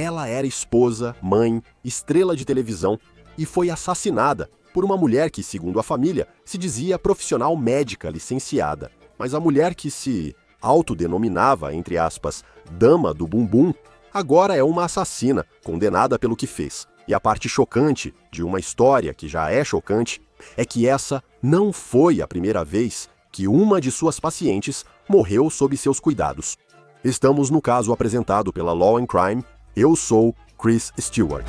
Ela era esposa, mãe, estrela de televisão e foi assassinada por uma mulher que, segundo a família, se dizia profissional médica licenciada. Mas a mulher que se autodenominava, entre aspas, Dama do Bumbum, agora é uma assassina, condenada pelo que fez. E a parte chocante de uma história que já é chocante é que essa não foi a primeira vez que uma de suas pacientes morreu sob seus cuidados. Estamos no caso apresentado pela Law and Crime. Eu sou Chris Stewart.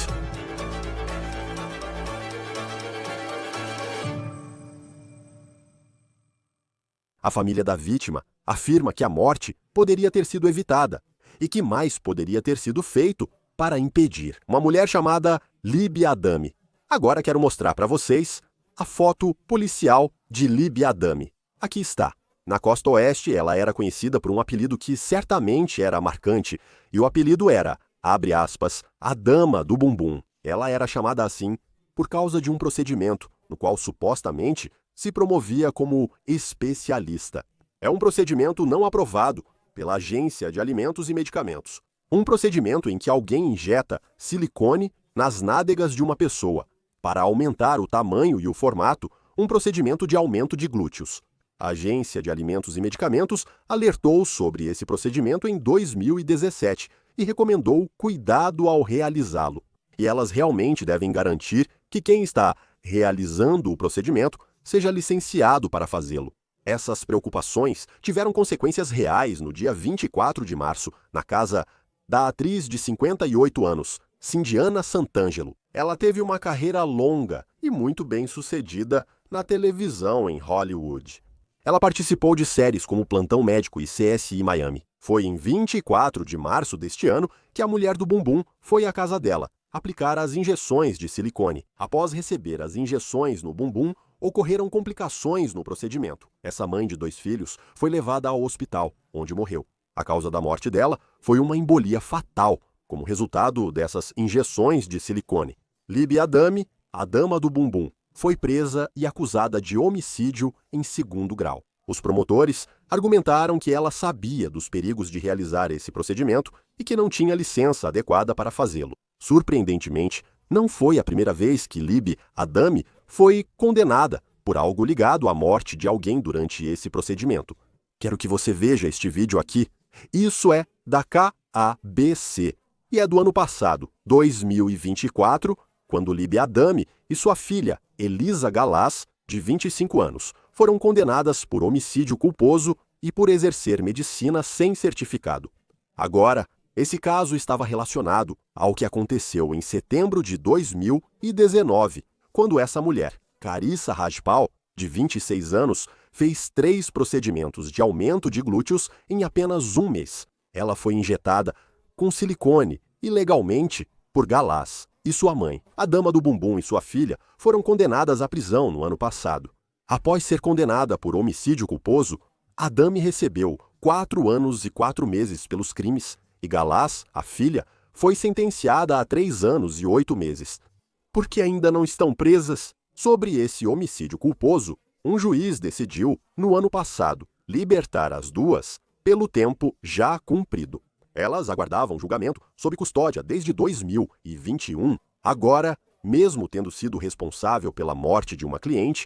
A família da vítima afirma que a morte poderia ter sido evitada e que mais poderia ter sido feito para impedir. Uma mulher chamada Libby Adami. Agora quero mostrar para vocês a foto policial de Libby Adami. Aqui está. Na costa oeste, ela era conhecida por um apelido que certamente era marcante, e o apelido era, abre aspas, a Dama do Bumbum. Ela era chamada assim por causa de um procedimento no qual supostamente se promovia como especialista. É um procedimento não aprovado pela Agência de Alimentos e Medicamentos. Um procedimento em que alguém injeta silicone nas nádegas de uma pessoa para aumentar o tamanho e o formato, um procedimento de aumento de glúteos. A Agência de Alimentos e Medicamentos alertou sobre esse procedimento em 2017 e recomendou cuidado ao realizá-lo. E elas realmente devem garantir que quem está realizando o procedimento seja licenciado para fazê-lo. Essas preocupações tiveram consequências reais no dia 24 de março, na casa da atriz de 58 anos, Cindiana Santangelo. Ela teve uma carreira longa e muito bem-sucedida na televisão em Hollywood. Ela participou de séries como Plantão Médico e CSI Miami. Foi em 24 de março deste ano que a mulher do bumbum foi à casa dela aplicar as injeções de silicone. Após receber as injeções no bumbum, ocorreram complicações no procedimento. Essa mãe de 2 filhos foi levada ao hospital, onde morreu. A causa da morte dela foi uma embolia fatal, como resultado dessas injeções de silicone. Libby Adami, a Dama do Bumbum, foi presa e acusada de homicídio em 2º grau. Os promotores argumentaram que ela sabia dos perigos de realizar esse procedimento e que não tinha licença adequada para fazê-lo. Surpreendentemente, não foi a primeira vez que Libby Adami foi condenada por algo ligado à morte de alguém durante esse procedimento. Quero que você veja este vídeo aqui. Isso é da KABC e é do ano passado, 2024, quando Libby Adami e sua filha, Elisa Galás, de 25 anos, foram condenadas por homicídio culposo e por exercer medicina sem certificado. Agora, esse caso estava relacionado ao que aconteceu em setembro de 2019, quando essa mulher, Carissa Rajpal, de 26 anos, fez 3 procedimentos de aumento de glúteos em apenas um mês. Ela foi injetada com silicone, ilegalmente, por Galás. E sua mãe, a Dama do Bumbum, e sua filha foram condenadas à prisão no ano passado. Após ser condenada por homicídio culposo, Adami recebeu 4 anos e 4 meses pelos crimes e Galás, a filha, foi sentenciada a 3 anos e 8 meses. Por que ainda não estão presas? Sobre esse homicídio culposo, um juiz decidiu, no ano passado, libertar as duas pelo tempo já cumprido. Elas aguardavam julgamento sob custódia desde 2021. Agora, mesmo tendo sido responsável pela morte de uma cliente,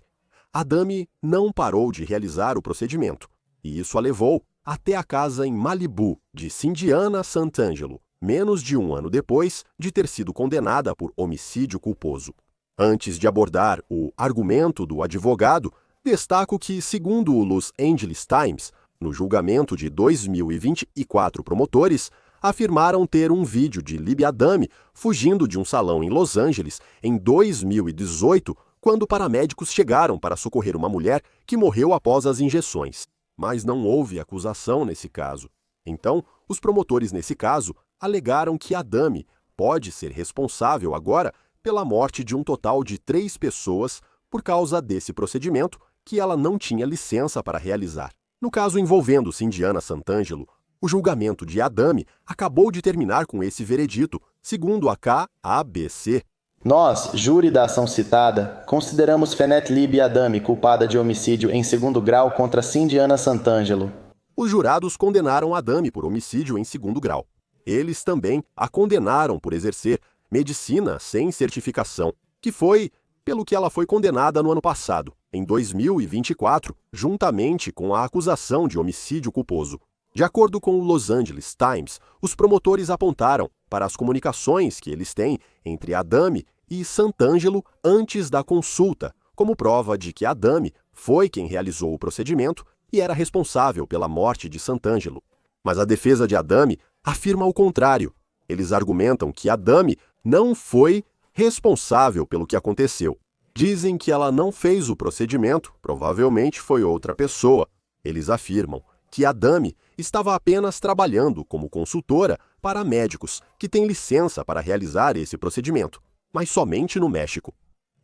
Adami não parou de realizar o procedimento, e isso a levou até a casa em Malibu de Cindiana Santangelo, menos de um ano depois de ter sido condenada por homicídio culposo. Antes de abordar o argumento do advogado, destaco que, segundo o Los Angeles Times, no julgamento de 2024, promotores afirmaram ter um vídeo de Libby Adami fugindo de um salão em Los Angeles em 2018, quando paramédicos chegaram para socorrer uma mulher que morreu após as injeções. Mas não houve acusação nesse caso. Então, os promotores nesse caso alegaram que Adami pode ser responsável agora pela morte de um total de 3 pessoas por causa desse procedimento que ela não tinha licença para realizar. No caso envolvendo Cindiana Santangelo, o julgamento de Adami acabou de terminar com esse veredito, segundo a KABC. Nós, júri da ação citada, consideramos Feneth Libby Adami culpada de homicídio em 2º grau contra Cindiana Santangelo. Os jurados condenaram Adami por homicídio em 2º grau. Eles também a condenaram por exercer medicina sem certificação, que foi pelo que ela foi condenada no ano passado, em 2024, juntamente com a acusação de homicídio culposo. De acordo com o Los Angeles Times, os promotores apontaram para as comunicações que eles têm entre Adame e Santangelo antes da consulta, como prova de que Adame foi quem realizou o procedimento e era responsável pela morte de Santangelo. Mas a defesa de Adame afirma o contrário. Eles argumentam que Adame não foi responsável pelo que aconteceu. Dizem que ela não fez o procedimento, provavelmente foi outra pessoa. Eles afirmam que Adame estava apenas trabalhando como consultora para médicos que têm licença para realizar esse procedimento, mas somente no México.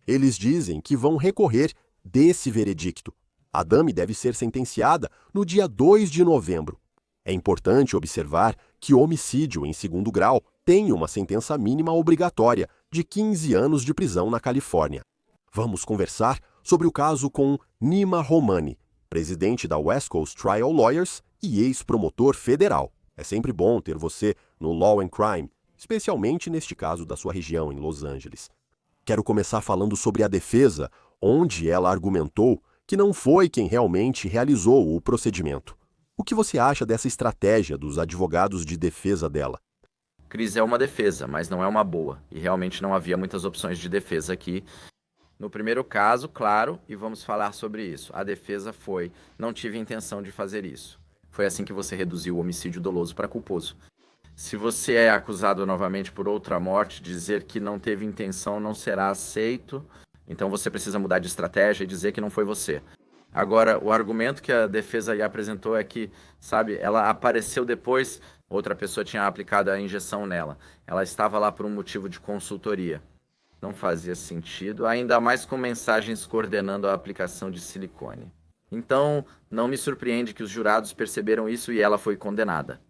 Eles dizem que vão recorrer desse veredicto. Adame deve ser sentenciada no dia 2 de novembro. É importante observar que o homicídio em segundo grau tem uma sentença mínima obrigatória de 15 anos de prisão na Califórnia. Vamos conversar sobre o caso com Nima Romani, presidente da West Coast Trial Lawyers e ex-promotor federal. É sempre bom ter você no Law and Crime, especialmente neste caso da sua região, em Los Angeles. Quero começar falando sobre a defesa, onde ela argumentou que não foi quem realmente realizou o procedimento. O que você acha dessa estratégia dos advogados de defesa dela? Cris, é uma defesa, mas não é uma boa. E realmente não havia muitas opções de defesa aqui. No primeiro caso, claro, e vamos falar sobre isso. A defesa foi: não tive intenção de fazer isso. Foi assim que você reduziu o homicídio doloso para culposo. Se você é acusado novamente por outra morte, dizer que não teve intenção não será aceito. Então você precisa mudar de estratégia e dizer que não foi você. Agora, o argumento que a defesa aí apresentou é que, sabe, ela apareceu depois, outra pessoa tinha aplicado a injeção nela. Ela estava lá por um motivo de consultoria. Não fazia sentido, ainda mais com mensagens coordenando a aplicação de silicone. Então, não me surpreende que os jurados perceberam isso e ela foi condenada.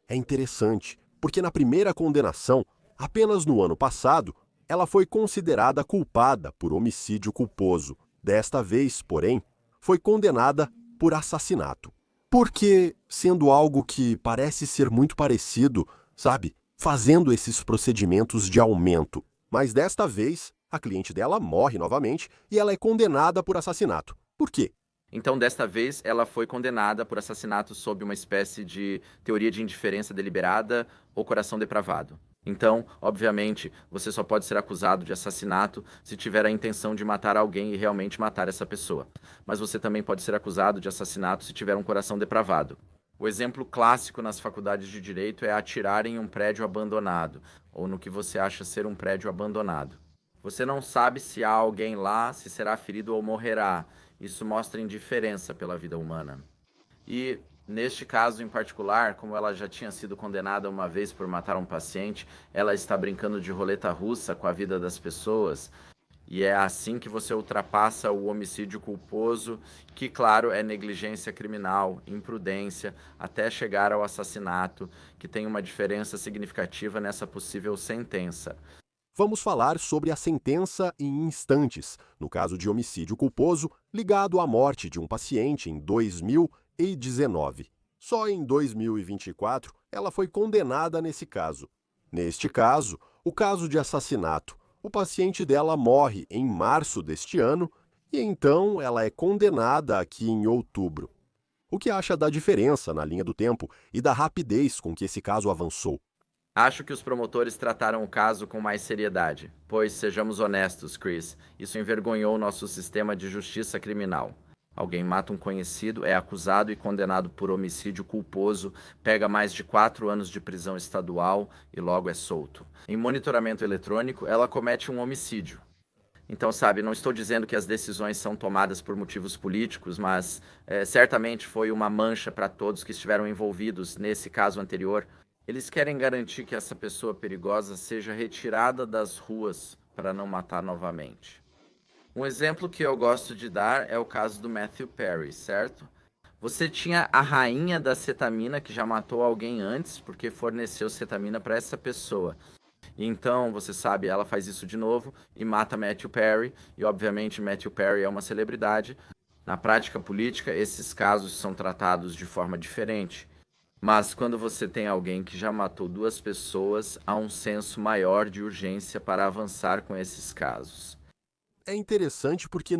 É interessante, porque na primeira condenação, apenas no ano passado, ela foi considerada culpada por homicídio culposo. Desta vez, porém, foi condenada por assassinato. Porque, sendo algo que parece ser muito parecido, sabe, fazendo esses procedimentos de aumento. Mas desta vez, a cliente dela morre novamente e ela é condenada por assassinato. Por quê? Então, desta vez, ela foi condenada por assassinato sob uma espécie de teoria de indiferença deliberada ou coração depravado. Então, obviamente, você só pode ser acusado de assassinato se tiver a intenção de matar alguém e realmente matar essa pessoa. Mas você também pode ser acusado de assassinato se tiver um coração depravado. O exemplo clássico nas faculdades de direito é atirar em um prédio abandonado, ou no que você acha ser um prédio abandonado. Você não sabe se há alguém lá, se será ferido ou morrerá. Isso mostra indiferença pela vida humana. E, neste caso em particular, como ela já tinha sido condenada uma vez por matar um paciente, ela está brincando de roleta russa com a vida das pessoas. E é assim que você ultrapassa o homicídio culposo, que, claro, é negligência criminal, imprudência, até chegar ao assassinato, que tem uma diferença significativa nessa possível sentença. Vamos falar sobre a sentença em instantes, no caso de homicídio culposo ligado à morte de um paciente em 2019. Só em 2024 ela foi condenada nesse caso. Neste caso, o caso de assassinato, o paciente dela morre em março deste ano e então ela é condenada aqui em outubro. O que acha da diferença na linha do tempo e da rapidez com que esse caso avançou? Acho que os promotores trataram o caso com mais seriedade, pois, sejamos honestos, Chris, isso envergonhou nosso sistema de justiça criminal. Alguém mata um conhecido, é acusado e condenado por homicídio culposo, pega mais de 4 anos de prisão estadual e logo é solto. Em monitoramento eletrônico, ela comete um homicídio. Então, sabe, não estou dizendo que as decisões são tomadas por motivos políticos, mas certamente foi uma mancha para todos que estiveram envolvidos nesse caso anterior. Eles querem garantir que essa pessoa perigosa seja retirada das ruas para não matar novamente. Um exemplo que eu gosto de dar é o caso do Matthew Perry, certo? Você tinha a rainha da cetamina que já matou alguém antes porque forneceu cetamina para essa pessoa. Então, você sabe, ela faz isso de novo e mata Matthew Perry, e obviamente Matthew Perry é uma celebridade. Na prática política, esses casos são tratados de forma diferente. Mas quando você tem alguém que já matou duas pessoas, há um senso maior de urgência para avançar com esses casos. É interessante porque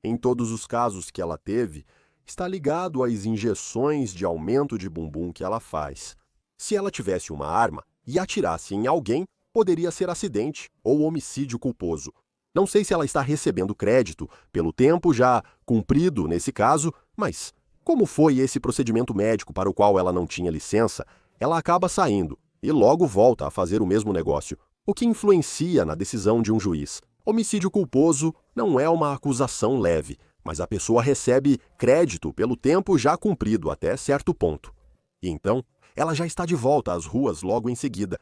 em todos os casos que ela teve, está ligado às injeções de aumento de bumbum que ela faz. Se ela tivesse uma arma e atirasse em alguém, poderia ser acidente ou homicídio culposo. Não sei se ela está recebendo crédito pelo tempo já cumprido nesse caso, mas como foi esse procedimento médico para o qual ela não tinha licença, ela acaba saindo e logo volta a fazer o mesmo negócio, o que influencia na decisão de um juiz. Homicídio culposo não é uma acusação leve, mas a pessoa recebe crédito pelo tempo já cumprido até certo ponto. E então, ela já está de volta às ruas logo em seguida.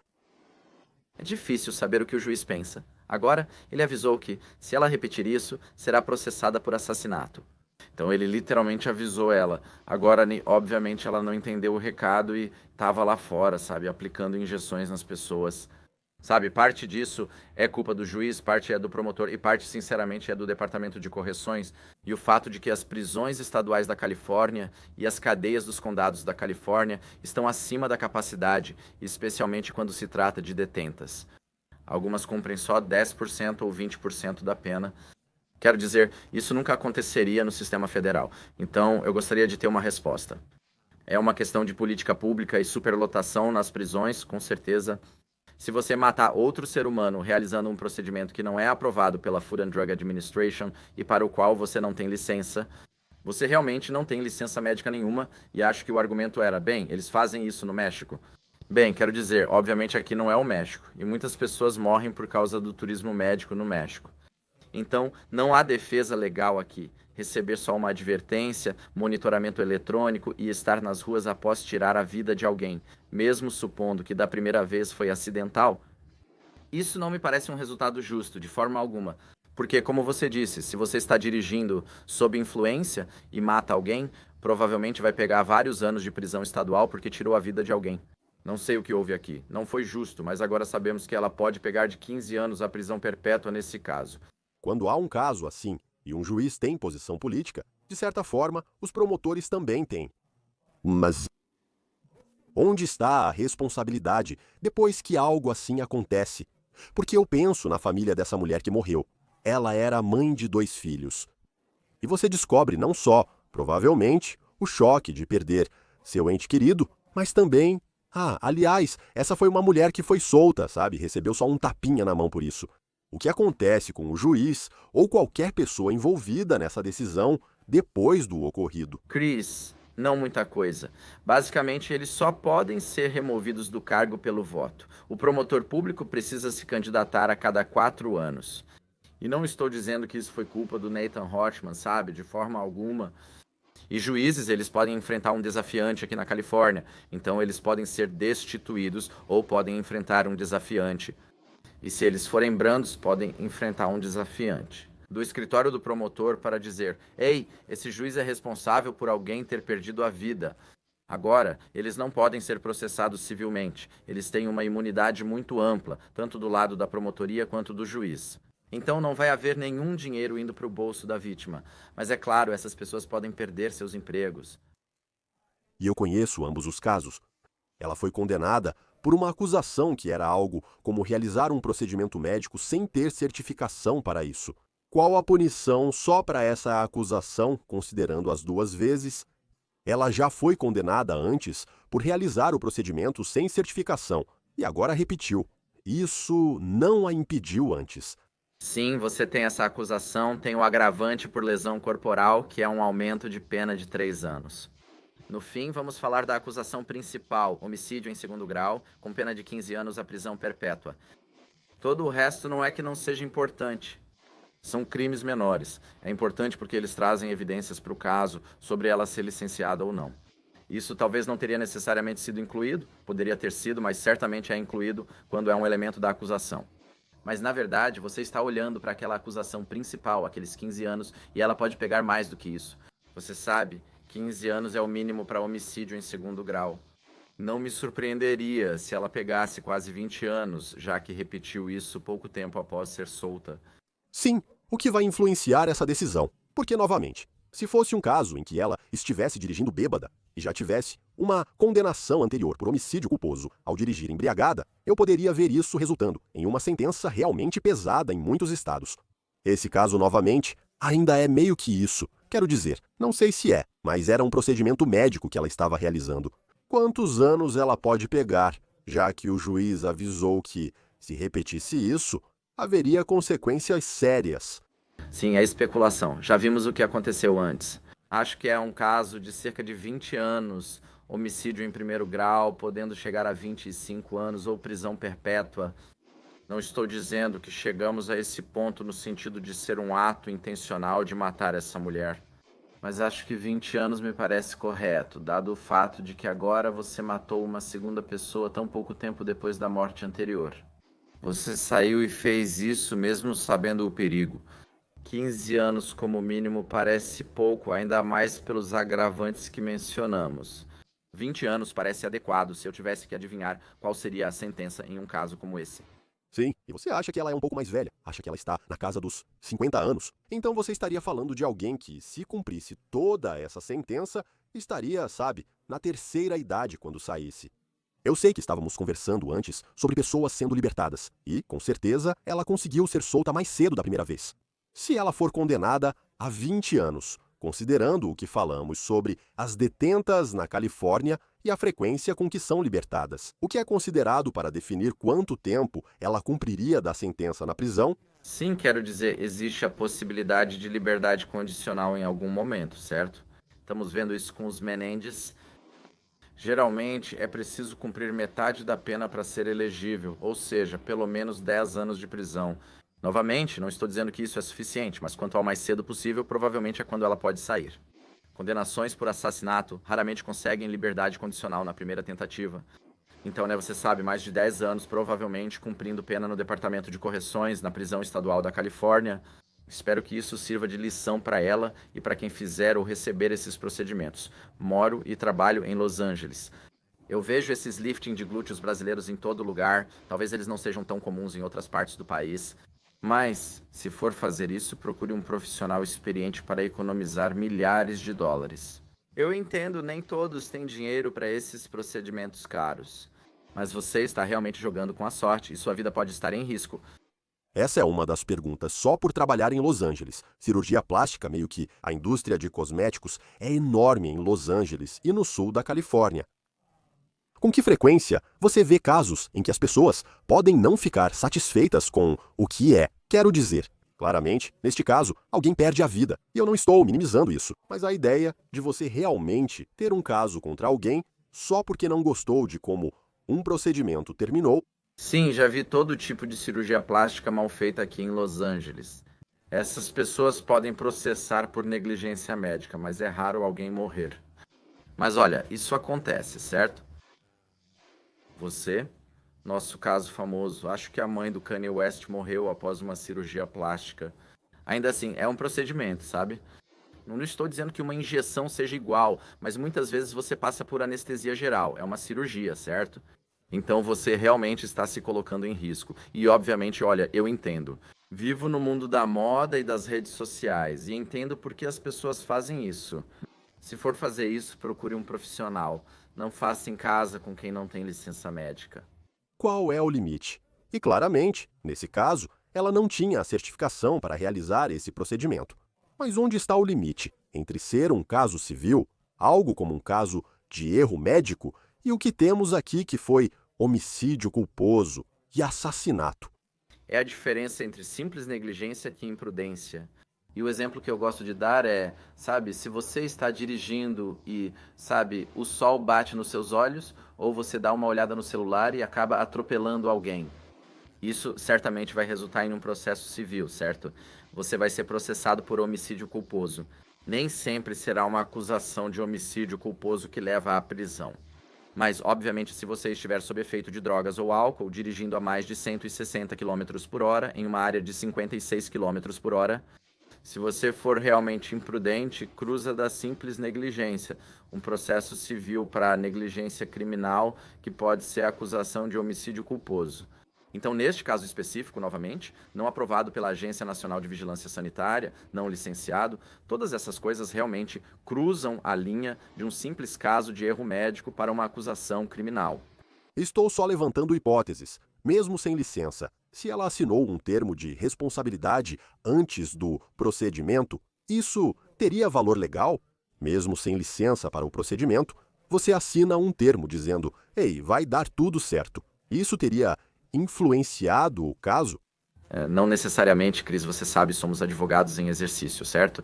É difícil saber o que o juiz pensa. Agora, ele avisou que, se ela repetir isso, será processada por assassinato. Então ele literalmente avisou ela. Agora, obviamente, ela não entendeu o recado e estava lá fora, sabe, aplicando injeções nas pessoas. Sabe, parte disso é culpa do juiz, parte é do promotor e parte, sinceramente, é do Departamento de Correções e o fato de que as prisões estaduais da Califórnia e as cadeias dos condados da Califórnia estão acima da capacidade, especialmente quando se trata de detentas. Algumas cumprem só 10% ou 20% da pena. Quero dizer, isso nunca aconteceria no sistema federal. Então, eu gostaria de ter uma resposta. É uma questão de política pública e superlotação nas prisões, com certeza. Se você matar outro ser humano realizando um procedimento que não é aprovado pela Food and Drug Administration e para o qual você não tem licença, você realmente não tem licença médica nenhuma e acho que o argumento era, bem, eles fazem isso no México. Bem, quero dizer, obviamente aqui não é o México e muitas pessoas morrem por causa do turismo médico no México. Então, não há defesa legal aqui. Receber só uma advertência, monitoramento eletrônico e estar nas ruas após tirar a vida de alguém, mesmo supondo que da primeira vez foi acidental, isso não me parece um resultado justo, de forma alguma. Porque, como você disse, se você está dirigindo sob influência e mata alguém, provavelmente vai pegar vários anos de prisão estadual porque tirou a vida de alguém. Não sei o que houve aqui. Não foi justo, mas agora sabemos que ela pode pegar de 15 anos a prisão perpétua nesse caso. Quando há um caso assim e um juiz tem posição política, de certa forma, os promotores também têm. Mas onde está a responsabilidade depois que algo assim acontece? Porque eu penso na família dessa mulher que morreu. Ela era mãe de 2 filhos. E você descobre não só, provavelmente, o choque de perder seu ente querido, mas também... aliás, essa foi uma mulher que foi solta, sabe? Recebeu só um tapinha na mão por isso. O que acontece com o juiz ou qualquer pessoa envolvida nessa decisão depois do ocorrido? Chris, não muita coisa. Basicamente, eles só podem ser removidos do cargo pelo voto. O promotor público precisa se candidatar a cada 4 anos. E não estou dizendo que isso foi culpa do Nathan Hortman, sabe? De forma alguma. E juízes, eles podem enfrentar um desafiante aqui na Califórnia. Então, eles podem ser destituídos ou podem enfrentar um desafiante. E se eles forem brandos, podem enfrentar um desafiante. Do escritório do promotor para dizer: ei, esse juiz é responsável por alguém ter perdido a vida. Agora, eles não podem ser processados civilmente. Eles têm uma imunidade muito ampla, tanto do lado da promotoria quanto do juiz. Então não vai haver nenhum dinheiro indo para o bolso da vítima. Mas é claro, essas pessoas podem perder seus empregos. E eu conheço ambos os casos. Ela foi condenada por uma acusação que era algo como realizar um procedimento médico sem ter certificação para isso. Qual a punição só para essa acusação, considerando as 2 vezes? Ela já foi condenada antes por realizar o procedimento sem certificação e agora repetiu. Isso não a impediu antes. Sim, você tem essa acusação, tem o agravante por lesão corporal, que é um aumento de pena de 3 anos. No fim, vamos falar da acusação principal, homicídio em 2º grau, com pena de 15 anos a prisão perpétua. Todo o resto não é que não seja importante. São crimes menores. É importante porque eles trazem evidências para o caso sobre ela ser licenciada ou não. Isso talvez não teria necessariamente sido incluído, poderia ter sido, mas certamente é incluído quando é um elemento da acusação. Mas, na verdade, você está olhando para aquela acusação principal, aqueles 15 anos, e ela pode pegar mais do que isso. Você sabe, 15 anos é o mínimo para homicídio em 2º grau. Não me surpreenderia se ela pegasse quase 20 anos, já que repetiu isso pouco tempo após ser solta. Sim, o que vai influenciar essa decisão. Porque, novamente, se fosse um caso em que ela estivesse dirigindo bêbada, e já tivesse uma condenação anterior por homicídio culposo ao dirigir embriagada, eu poderia ver isso resultando em uma sentença realmente pesada em muitos estados. Esse caso, novamente, ainda é meio que isso. Quero dizer, não sei se é, mas era um procedimento médico que ela estava realizando. Quantos anos ela pode pegar, já que o juiz avisou que, se repetisse isso, haveria consequências sérias? Sim, é especulação. Já vimos o que aconteceu antes. Acho que é um caso de cerca de 20 anos, homicídio em primeiro grau, podendo chegar a 25 anos ou prisão perpétua. Não estou dizendo que chegamos a esse ponto no sentido de ser um ato intencional de matar essa mulher. Mas acho que 20 anos me parece correto, dado o fato de que agora você matou uma segunda pessoa tão pouco tempo depois da morte anterior. Você saiu e fez isso mesmo sabendo o perigo. 15 anos como mínimo parece pouco, ainda mais pelos agravantes que mencionamos. 20 anos parece adequado se eu tivesse que adivinhar qual seria a sentença em um caso como esse. Sim, e você acha que ela é um pouco mais velha, acha que ela está na casa dos 50 anos. Então você estaria falando de alguém que, se cumprisse toda essa sentença, estaria, sabe, na terceira idade quando saísse. Eu sei que estávamos conversando antes sobre pessoas sendo libertadas, e, com certeza, ela conseguiu ser solta mais cedo da primeira vez. Se ela for condenada a 20 anos, considerando o que falamos sobre as detentas na Califórnia e a frequência com que são libertadas, o que é considerado para definir quanto tempo ela cumpriria da sentença na prisão? Sim, quero dizer, existe a possibilidade de liberdade condicional em algum momento, certo? Estamos vendo isso com os Menendez. Geralmente é preciso cumprir metade da pena para ser elegível, ou seja, pelo menos 10 anos de prisão. Novamente, não estou dizendo que isso é suficiente, mas quanto ao mais cedo possível, provavelmente é quando ela pode sair. Condenações por assassinato raramente conseguem liberdade condicional na primeira tentativa. Então, você sabe, mais de 10 anos provavelmente cumprindo pena no Departamento de Correções, na prisão estadual da Califórnia. Espero que isso sirva de lição para ela e para quem fizer ou receber esses procedimentos. Moro e trabalho em Los Angeles. Eu vejo esses lifting de glúteos brasileiros em todo lugar. Talvez eles não sejam tão comuns em outras partes do país. Mas, se for fazer isso, procure um profissional experiente para economizar milhares de dólares. Eu entendo, nem todos têm dinheiro para esses procedimentos caros. Mas você está realmente jogando com a sorte e sua vida pode estar em risco. Essa é uma das perguntas só por trabalhar em Los Angeles. Cirurgia plástica, meio que a indústria de cosméticos, é enorme em Los Angeles e no sul da Califórnia. Com que frequência você vê casos em que as pessoas podem não ficar satisfeitas com o que é? Quero dizer, claramente, neste caso, alguém perde a vida. E eu não estou minimizando isso, mas a ideia de você realmente ter um caso contra alguém só porque não gostou de como um procedimento terminou. Sim, já vi todo tipo de cirurgia plástica mal feita aqui em Los Angeles. Essas pessoas podem processar por negligência médica, mas é raro alguém morrer. Mas olha, isso acontece, certo? Você, nosso caso famoso, acho que a mãe do Kanye West morreu após uma cirurgia plástica. Ainda assim, é um procedimento, sabe? Não estou dizendo que uma injeção seja igual, mas muitas vezes você passa por anestesia geral. É uma cirurgia, certo? Então você realmente está se colocando em risco. E obviamente, olha, eu entendo. Vivo no mundo da moda e das redes sociais e entendo por que as pessoas fazem isso. Se for fazer isso, procure um profissional. Não faça em casa com quem não tem licença médica. Qual é o limite? E claramente, nesse caso, ela não tinha a certificação para realizar esse procedimento. Mas onde está o limite entre ser um caso civil, algo como um caso de erro médico, e o que temos aqui que foi homicídio culposo e assassinato? É a diferença entre simples negligência e imprudência. E o exemplo que eu gosto de dar é, sabe, se você está dirigindo e, sabe, o sol bate nos seus olhos, ou você dá uma olhada no celular e acaba atropelando alguém. Isso certamente vai resultar em um processo civil, certo? Você vai ser processado por homicídio culposo. Nem sempre será uma acusação de homicídio culposo que leva à prisão. Mas, obviamente, se você estiver sob efeito de drogas ou álcool, dirigindo a mais de 160 km por hora, em uma área de 56 km por hora, se você for realmente imprudente, cruza da simples negligência, um processo civil para negligência criminal que pode ser acusação de homicídio culposo. Então, neste caso específico, novamente, não aprovado pela Agência Nacional de Vigilância Sanitária, não licenciado, todas essas coisas realmente cruzam a linha de um simples caso de erro médico para uma acusação criminal. Estou só levantando hipóteses, mesmo sem licença. Se ela assinou um termo de responsabilidade antes do procedimento, isso teria valor legal? Mesmo sem licença para o procedimento, você assina um termo dizendo: "Ei, vai dar tudo certo". Isso teria influenciado o caso? Não necessariamente, Cris, você sabe, somos advogados em exercício, certo?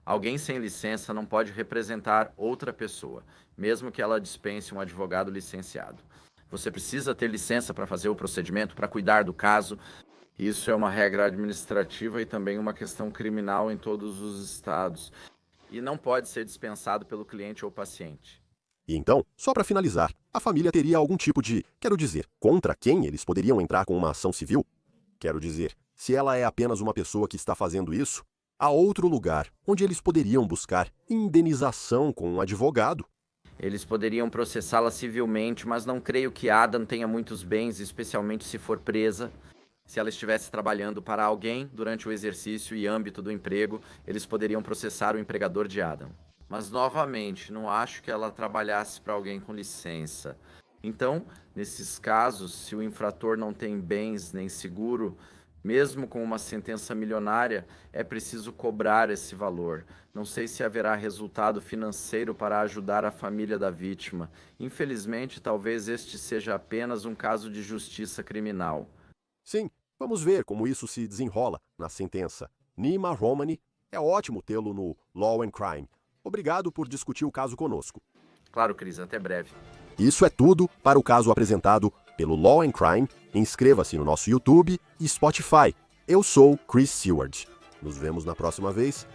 Alguém sem licença não pode representar outra pessoa, mesmo que ela dispense um advogado licenciado. Você precisa ter licença para fazer o procedimento, para cuidar do caso. Isso é uma regra administrativa e também uma questão criminal em todos os estados. E não pode ser dispensado pelo cliente ou paciente. E então, só para finalizar, a família teria algum tipo de, quero dizer, contra quem eles poderiam entrar com uma ação civil? Quero dizer, se ela é apenas uma pessoa que está fazendo isso, há outro lugar onde eles poderiam buscar indenização com um advogado. Eles poderiam processá-la civilmente, mas não creio que Adam tenha muitos bens, especialmente se for presa. Se ela estivesse trabalhando para alguém durante o exercício e âmbito do emprego, eles poderiam processar o empregador de Adam. Mas, novamente, não acho que ela trabalhasse para alguém com licença. Então, nesses casos, se o infrator não tem bens nem seguro, mesmo com uma sentença milionária, é preciso cobrar esse valor. Não sei se haverá resultado financeiro para ajudar a família da vítima. Infelizmente, talvez este seja apenas um caso de justiça criminal. Sim, vamos ver como isso se desenrola na sentença. Nima Romani, é ótimo tê-lo no Law and Crime. Obrigado por discutir o caso conosco. Claro, Cris, até breve. Isso é tudo para o caso apresentado pelo Law and Crime. Inscreva-se no nosso YouTube e Spotify. Eu sou Chris Seward. Nos vemos na próxima vez.